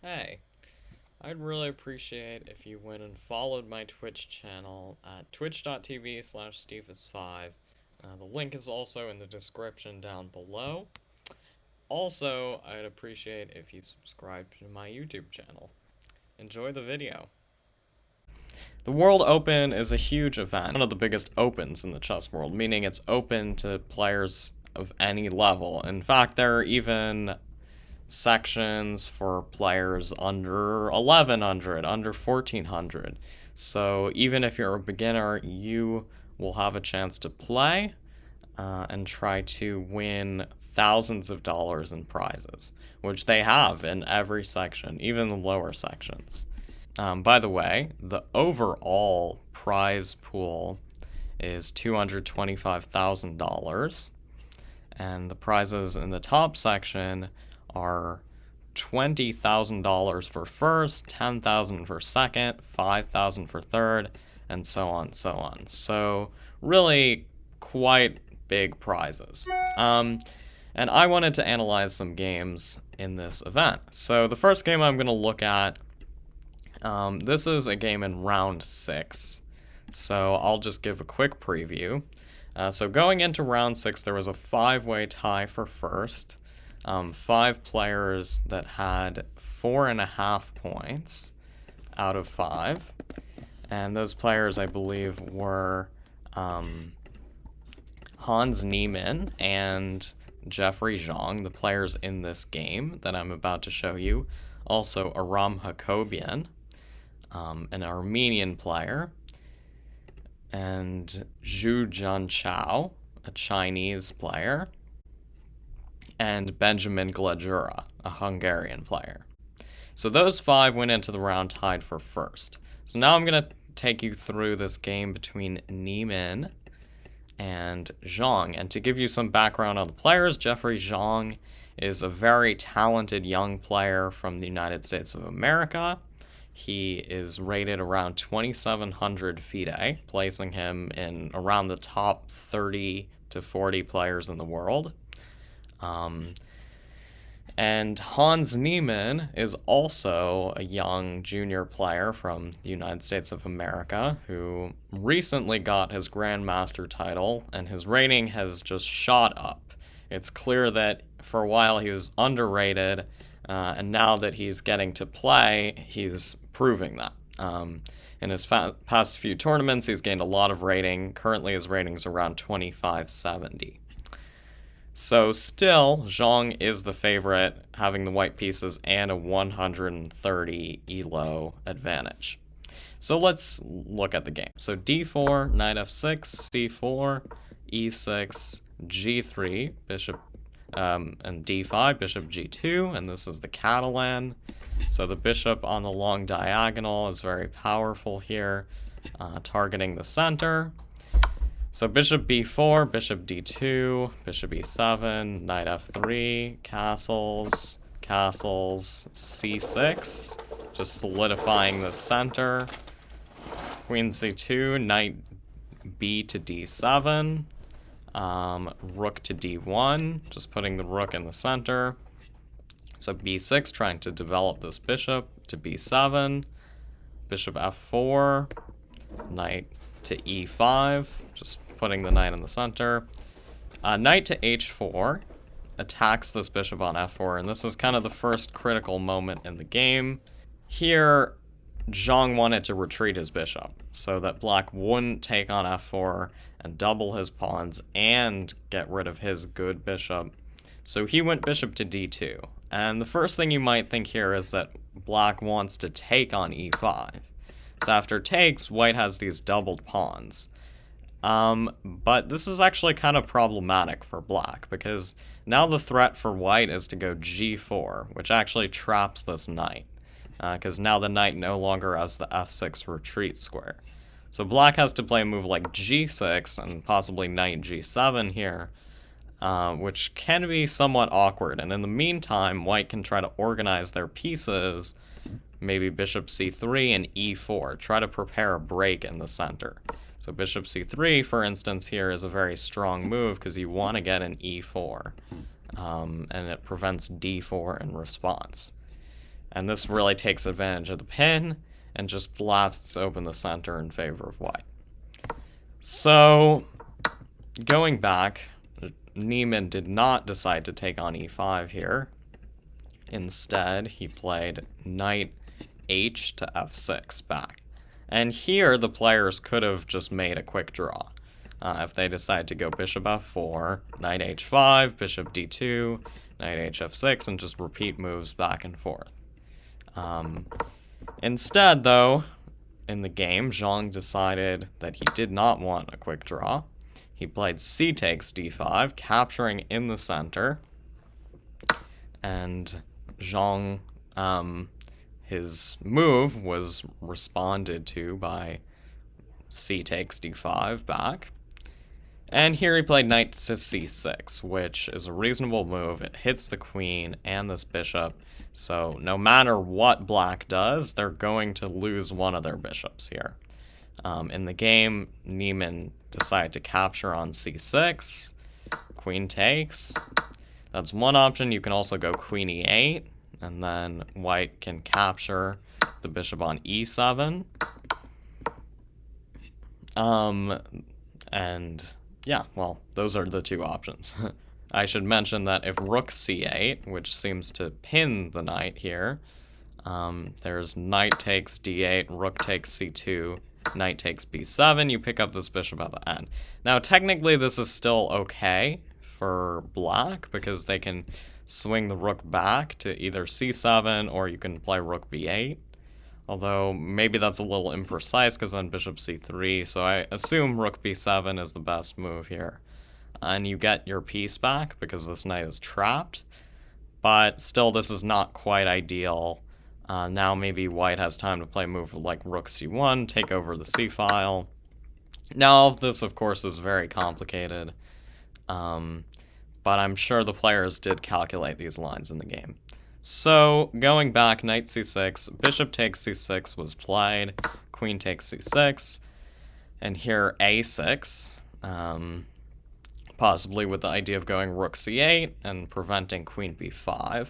Hey, I'd really appreciate if you went and followed my Twitch channel at twitch.tv/Stevens5. The link is also in the description down below. Also, I'd appreciate if you subscribe to my YouTube channel. Enjoy the video. The World Open is a huge event, one of the biggest opens in the chess world, meaning it's open to players of any level. In fact, there are even sections for players under 1100, under 1400. So even if you're a beginner, you will have a chance to play and try to win thousands of dollars in prizes, which they have in every section, even the lower sections. By the way, the overall prize pool is $225,000, and the prizes in the top section are $20,000 for first, $10,000 for second, $5,000 for third, and so on, so on. So really quite big prizes. And I wanted to analyze some games in this event. So the first game I'm going to look at, this is a game in round 6. So I'll just give a quick preview. So going into round 6, there was a 5-way tie for first. 5 players that had 4.5 points out of 5. And those players, I believe, were Hans Niemann and Jeffery Xiong, the players in this game that I'm about to show you. Also, Aram Hakobian, an Armenian player, and Zhu Jianchao, a Chinese player, and Benjamin Glajura, a Hungarian player. So those 5 went into the round tied for first. So now I'm going to take you through this game between Niemann and Xiong. And to give you some background on the players, Jeffery Xiong is a very talented young player from the United States of America. He is rated around 2,700 FIDE, placing him in around the top 30 to 40 players in the world. And Hans Niemann is also a young junior player from the United States of America who recently got his Grandmaster title, and his rating has just shot up. It's clear that for a while he was underrated, and now that he's getting to play, he's proving that. In his past few tournaments, he's gained a lot of rating. Currently, his rating's around 2570. So still, Xiong is the favorite, having the white pieces and a 130 elo advantage. So let's look at the game. So d4, knight f6, c4, e6, g3, bishop, and d5, bishop g2, and this is the Catalan. So the bishop on the long diagonal is very powerful here, targeting the center. So bishop b4, bishop d2, bishop e7, knight f3, castles, castles, c6, just solidifying the center. Queen c2, knight b to d7, rook to d1, just putting the rook in the center. So b6, trying to develop this bishop to b7, bishop f4, knight to e5, just putting the knight in the center. Knight to h4 attacks this bishop on f4, and this is kind of the first critical moment in the game. Here, Xiong wanted to retreat his bishop so that black wouldn't take on f4 and double his pawns and get rid of his good bishop. So he went bishop to d2. And the first thing you might think here is that black wants to take on e5. So after takes, white has these doubled pawns. But this is actually kind of problematic for black, because now the threat for white is to go g4, which actually traps this knight, because now the knight no longer has the f6 retreat square. So black has to play a move like g6 and possibly knight g7 here, which can be somewhat awkward. And in the meantime, white can try to organize their pieces, maybe bishop c3 and e4, try to prepare a break in the center. So bishop c3, for instance, here is a very strong move because you want to get an e4, and it prevents d4 in response. And this really takes advantage of the pin and just blasts open the center in favor of white. So, going back, Niemann did not decide to take on e5 here. Instead, he played knight h to f6 back. And here, the players could have just made a quick draw. If they decide to go bishop f4, knight h5, bishop d2, knight hf6, and just repeat moves back and forth. Instead, though, in the game, Xiong decided that he did not want a quick draw. He played c takes d5, capturing in the center. And Xiong, his move was responded to by c takes d5 back. And here he played knight to c6, which is a reasonable move. It hits the queen and this bishop, so no matter what black does, they're going to lose one of their bishops here. In the game, Niemann decided to capture on c6, queen takes. That's one option. You can also go queen e8, and then white can capture the bishop on e7. And yeah, well, those are the two options. I should mention that if rook c8, which seems to pin the knight here, there's knight takes d8, rook takes c2, knight takes b7, you pick up this bishop at the end. Now, technically, this is still okay for black, because they can swing the rook back to either c7, or you can play rook b8. Although, maybe that's a little imprecise, because then bishop c3, so I assume rook b7 is the best move here. And you get your piece back, because this knight is trapped. But still, this is not quite ideal. Now maybe white has time to play a move like rook c1, take over the c-file. Now, all of this, of course, is very complicated. But I'm sure the players did calculate these lines in the game. So, going back, knight c6, bishop takes c6 was played, queen takes c6, and here a6, possibly with the idea of going rook c8 and preventing queen b5.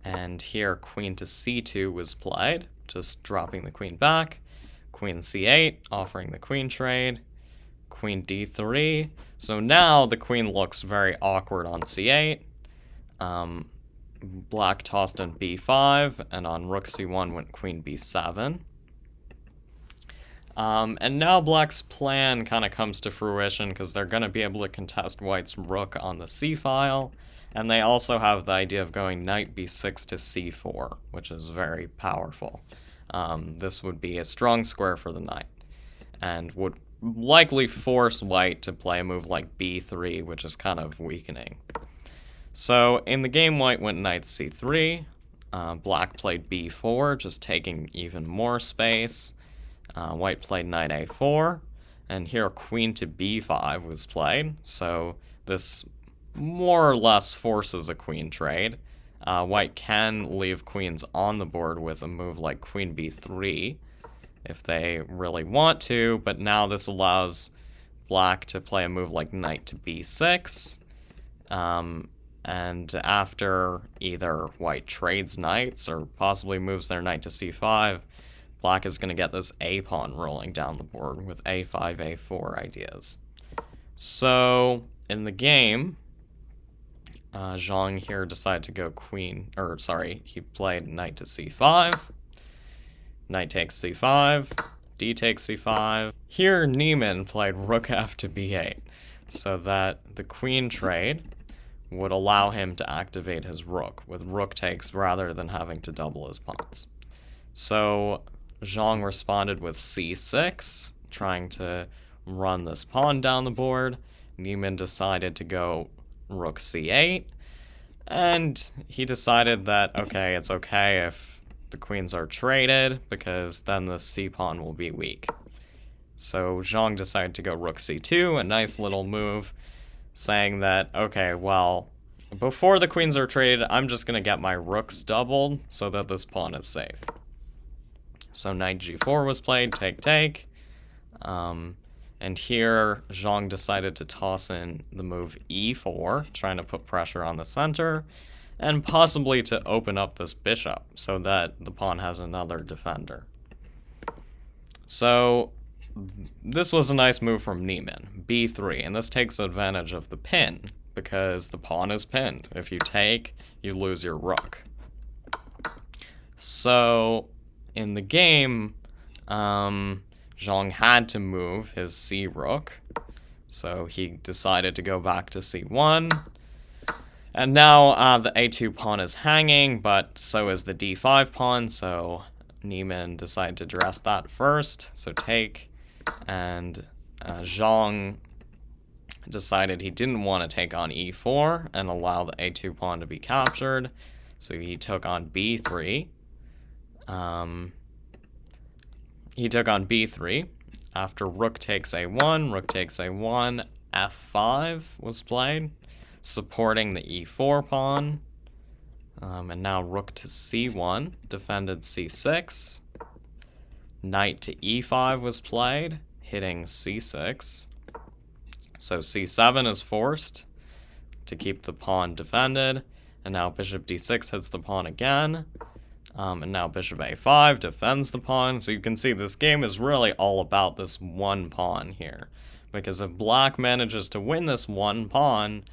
And here queen to c2 was played, just dropping the queen back, queen c8, offering the queen trade, queen d3. So now the queen looks very awkward on c8. Black tossed in b5, and on rook c1 went queen b7. And now black's plan kind of comes to fruition, because they're going to be able to contest white's rook on the c-file, and they also have the idea of going knight b6 to c4, which is very powerful. This would be a strong square for the knight, and would likely force white to play a move like b3, which is kind of weakening. So in the game, white went knight c3, black played b4, just taking even more space. White played knight a4, and here queen to b5 was played, so this more or less forces a queen trade. White can leave queens on the board with a move like queen b3 if they really want to, but now this allows black to play a move like knight to b6. And after either white trades knights or possibly moves their knight to c5, black is going to get this a-pawn rolling down the board with a5, a4 ideas. So, in the game, Xiong here decided to go he played knight to c5, knight takes c5, d takes c5. Here, Niemann played rook f to b8, so that the queen trade would allow him to activate his rook with rook takes rather than having to double his pawns. So Xiong responded with c6, trying to run this pawn down the board. Niemann decided to go rook c8, and he decided that, okay, it's okay if the queens are traded, because then the c-pawn will be weak. So Xiong decided to go rook c2, a nice little move, saying that, okay, well, before the queens are traded, I'm just going to get my rooks doubled so that this pawn is safe. So knight g4 was played, take. And here, Xiong decided to toss in the move e4, trying to put pressure on the center. and possibly to open up this bishop so that the pawn has another defender. So this was a nice move from Niemann, b3, and this takes advantage of the pin because the pawn is pinned. If you take, you lose your rook. So in the game, Xiong had to move his c rook, so he decided to go back to c1. And now the a2 pawn is hanging, but so is the d5 pawn, so Niemann decided to dress that first, so take, and Xiong decided he didn't want to take on e4 and allow the a2 pawn to be captured, so he took on b3. He took on b3. After rook takes a1, rook takes a1, f5 was played, supporting the e4 pawn. And now rook to c1, defended c6. Knight to e5 was played, hitting c6. So c7 is forced to keep the pawn defended. And now bishop d6 hits the pawn again. And now bishop a5 defends the pawn. So you can see this game is really all about this one pawn here. Because if black manages to win this one pawn,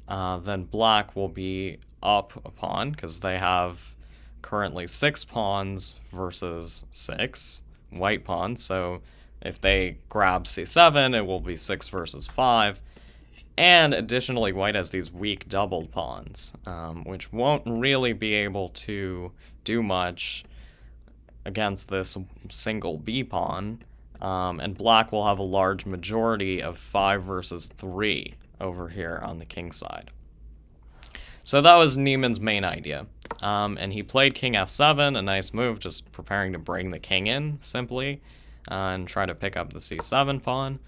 then black will be up a pawn, because they have currently 6 pawns versus 6 white pawns. So if they grab c7, it will be 6 versus 5. And additionally, white has these weak doubled pawns, which won't really be able to do much against this single b pawn. And black will have a large majority of 5 versus 3 over here on the king side. So that was Niemann's main idea. And he played king f7, a nice move, just preparing to bring the king in, simply, and try to pick up the c7 pawn.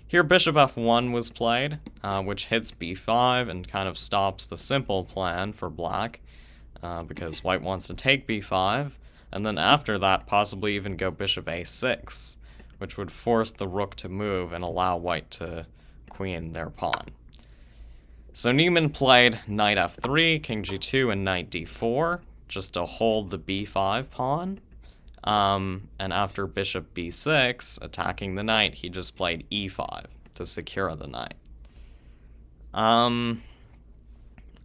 Here bishop f1 was played, which hits b5 and kind of stops the simple plan for black, because white wants to take b5, and then after that possibly even go bishop a6, which would force the rook to move and allow white to queen their pawn. So Niemann played knight f3, king g2, and knight d4, just to hold the b5 pawn. And after bishop b6, attacking the knight, he just played e5 to secure the knight.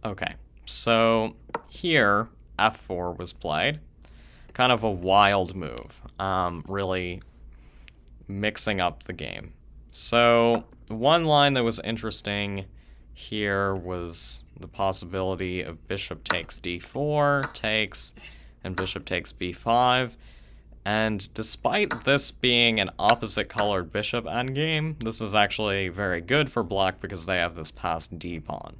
Okay, so here f4 was played. Kind of a wild move, really mixing up the game. So one line that was interesting here was the possibility of bishop takes d4, takes, and bishop takes b5. And despite this being an opposite colored bishop endgame, this is actually very good for black because they have this passed d pawn.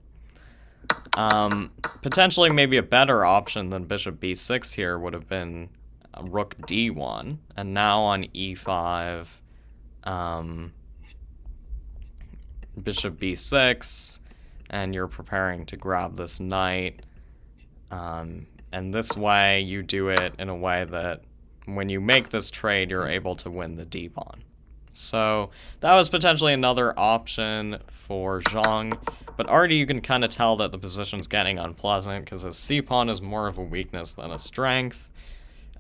Potentially maybe a better option than bishop b6 here would have been rook d1, and now on e5, bishop b6, and you're preparing to grab this knight, and this way you do it in a way that when you make this trade, you're able to win the d pawn. So that was potentially another option for Xiong, but already you can kind of tell that the position's getting unpleasant because his c pawn is more of a weakness than a strength,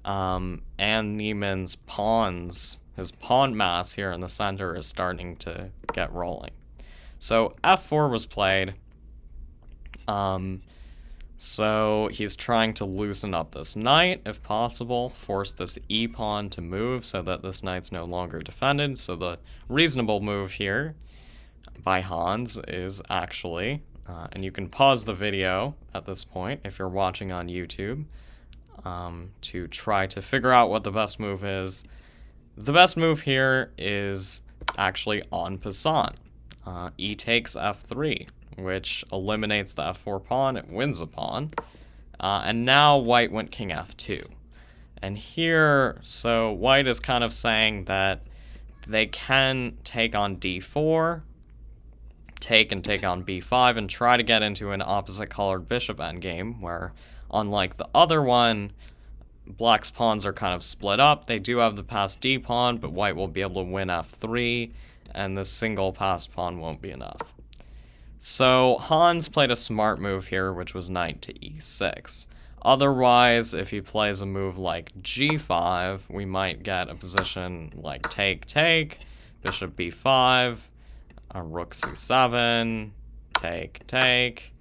and Niemann's pawns, his pawn mass here in the center is starting to get rolling. So f4 was played. So he's trying to loosen up this knight, if possible, force this e-pawn to move so that this knight's no longer defended. So the reasonable move here by Hans is actually, and you can pause the video at this point if you're watching on YouTube, to try to figure out what the best move is. The best move here is actually en passant. E takes f3. Which eliminates the f4 pawn, it wins a pawn. And now white went king f2. And here, so white is kind of saying that they can take on d4, take and take on b5, and try to get into an opposite colored bishop endgame, where unlike the other one, black's pawns are kind of split up. They do have the passed d pawn, but white will be able to win f3, and this single passed pawn won't be enough. So Hans played a smart move here, which was knight to e6. Otherwise, if he plays a move like g5, we might get a position like take, bishop b5, rook c7, take,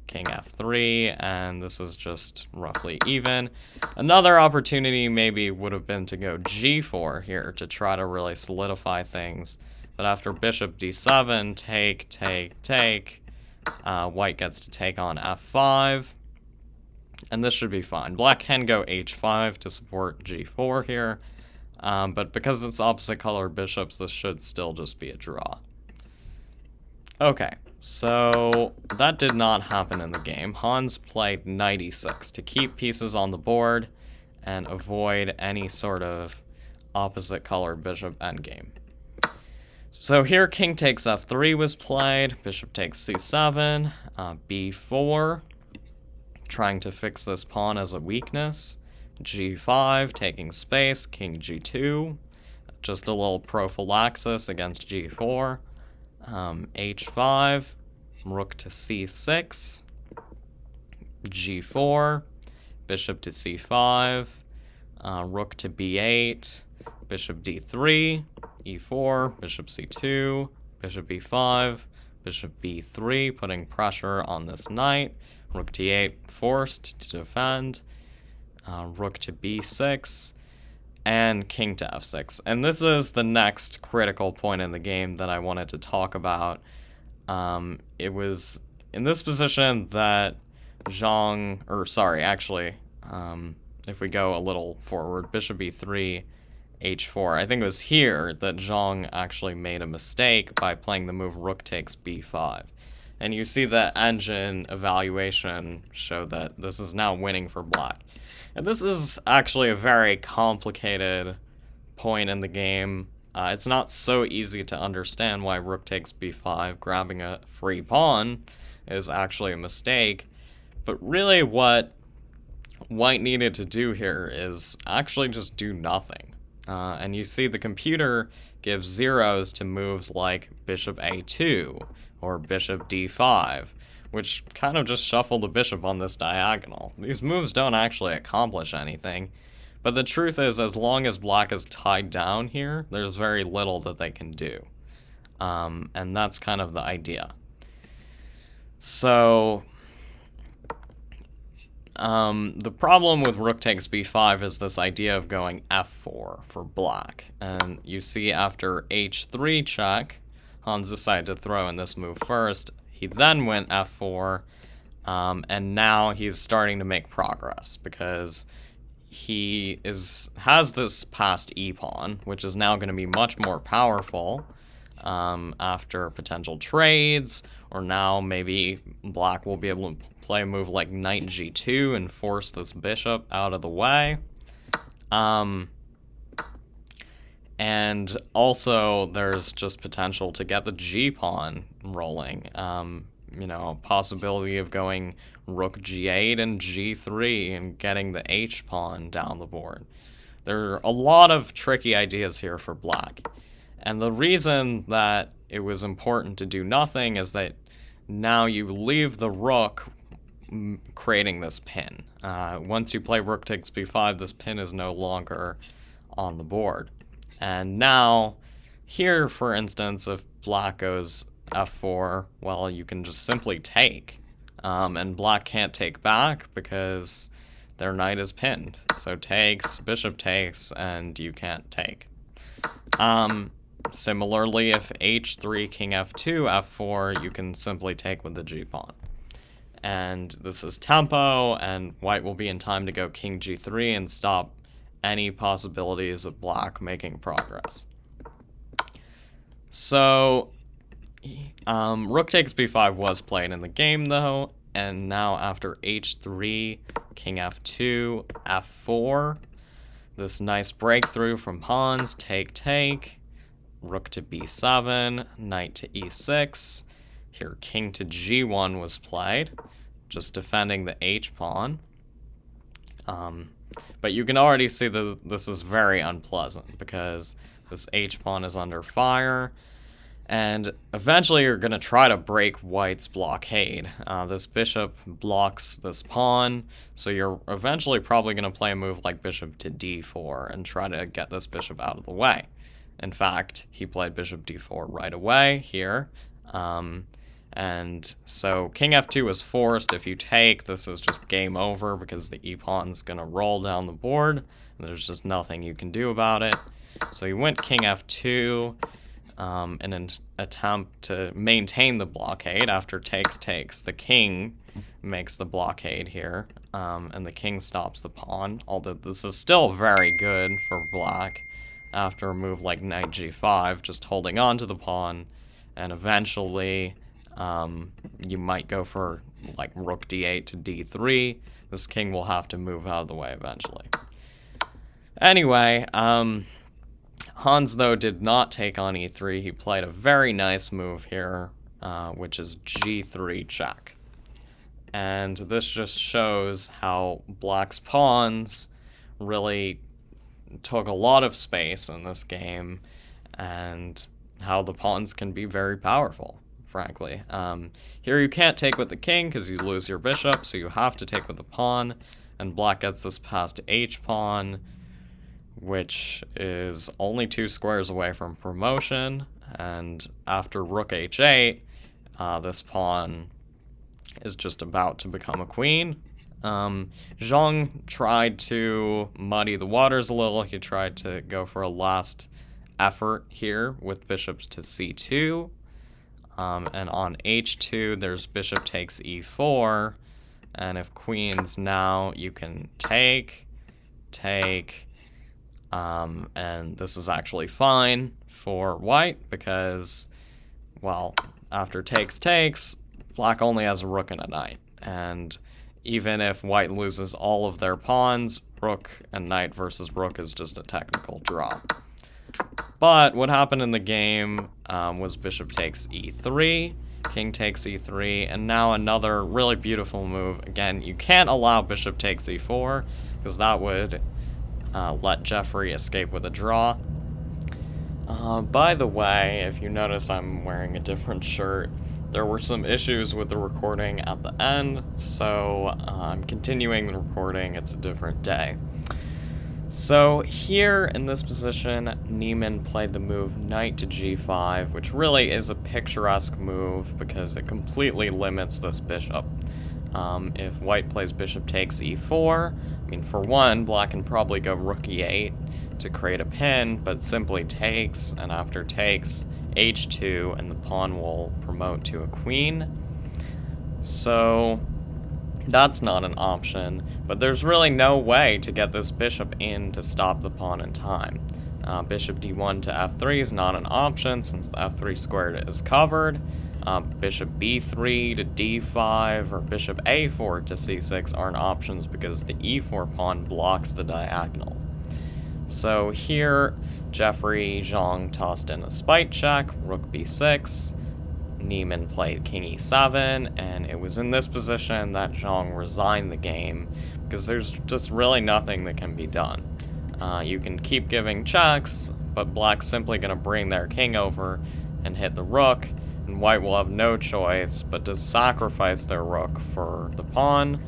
king f3, and this is just roughly even. Another opportunity maybe would have been to go g4 here to try to really solidify things. But after bishop d7, take, white gets to take on f5, and this should be fine. Black can go h5 to support g4 here, but because it's opposite color bishops, this should still just be a draw. Okay, so that did not happen in the game. Hans played knight e6 to keep pieces on the board and avoid any sort of opposite color bishop endgame. So here king takes f3 was played, bishop takes c7, b4, trying to fix this pawn as a weakness, g5, taking space, king g2, just a little prophylaxis against g4, h5, rook to c6, g4, bishop to c5, rook to b8, bishop d3, e4, bishop c2, bishop b5, bishop b3, putting pressure on this knight, rook t8, forced to defend, rook to b6, and king to f6. And this is the next critical point in the game that I wanted to talk about. It was in this position that Xiong, if we go a little forward, bishop e3, h4. I think it was here that Xiong actually made a mistake by playing the move rook takes b5. And you see the engine evaluation show that this is now winning for black. And this is actually a very complicated point in the game. It's not so easy to understand why rook takes b5, grabbing a free pawn, is actually a mistake. But really what white needed to do here is actually just do nothing. And you see the computer gives zeros to moves like bishop a2 or bishop d5, which kind of just shuffle the bishop on this diagonal. These moves don't actually accomplish anything, but the truth is, as long as black is tied down here, there's very little that they can do. And that's kind of the idea. So the problem with rook takes b5 is this idea of going f4 for black. And you see after h3 check, Hans decided to throw in this move first. He then went f4, and now he's starting to make progress because he has this passed e-pawn, which is now going to be much more powerful after potential trades, or now maybe black will be able to play a move like knight g2 and force this bishop out of the way. And also there's just potential to get the g-pawn rolling. A possibility of going rook g8 and g3 and getting the h-pawn down the board. There are a lot of tricky ideas here for black. And the reason that it was important to do nothing is that now you leave the rook creating this pin. Once you play rook takes b5, this pin is no longer on the board. And now, here, for instance, if black goes f4, well, you can just simply take. And black can't take back because their knight is pinned. So takes, bishop takes, and you can't take. Similarly, if h3, king f2, f4, you can simply take with the g-pawn. And this is tempo, and white will be in time to go king g3 and stop any possibilities of black making progress. So, rook takes b5 was played in the game, though, and now after h3, king f2, f4, this nice breakthrough from Hans, take, rook to b7, knight to e6. Here, king to g1 was played, just defending the h-pawn. But you can already see that this is very unpleasant because this h-pawn is under fire. And eventually you're going to try to break white's blockade. This bishop blocks this pawn, so you're eventually probably going to play a move like bishop to d4 and try to get this bishop out of the way. In fact, he played bishop d4 right away here. And so king f2 is forced. If you take, this is just game over because the e-pawn's going to roll down the board. And there's just nothing you can do about it. So he went king f2 in an attempt to maintain the blockade. After takes, the king makes the blockade here, and the king stops the pawn, although this is still very good for black after a move like knight g5, just holding on to the pawn, and eventually you might go for like rook d8 to d3. This king will have to move out of the way eventually. Anyway, Hans, though, did not take on e3. He played a very nice move here, which is g3 check. And this just shows how black's pawns really took a lot of space in this game, and how the pawns can be very powerful, frankly. Here you can't take with the king because you lose your bishop, so you have to take with the pawn, and black gets this past h-pawn, which is only 2 squares away from promotion, and after rook h8, this pawn is just about to become a queen. Xiong tried to muddy the waters a little. He tried to go for a last effort here with bishops to c2, and on h2 there's bishop takes e4, and if queens now you can take, and this is actually fine for white because, well, after takes, black only has a rook and a knight. And even if white loses all of their pawns, rook and knight versus rook is just a technical draw. But what happened in the game was bishop takes e3, king takes e3, and now another really beautiful move. Again, you can't allow bishop takes e4 because that would let Jeffery escape with a draw. By the way, if you notice I'm wearing a different shirt, there were some issues with the recording at the end, so I'm continuing the recording. It's a different day. So here in this position, Niemann played the move knight to g5, which really is a picturesque move because it completely limits this bishop. If white plays bishop takes e4, I mean, for one, black can probably go rook e8 to create a pin, but simply takes, and after takes, h2, and the pawn will promote to a queen. So that's not an option, but there's really no way to get this bishop in to stop the pawn in time. Bishop d1 to f3 is not an option since the f3 squared is covered. Bishop b3 to d5 or bishop a4 to c6 aren't options because the e4 pawn blocks the diagonal. So here, Jeffery Xiong tossed in a spite check, rook b6, Niemann played king e7, and it was in this position that Xiong resigned the game because there's just really nothing that can be done. You can keep giving checks, but black's simply going to bring their king over and hit the rook, and white will have no choice but to sacrifice their rook for the pawn,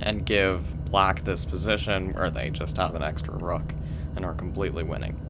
and give black this position where they just have an extra rook and are completely winning.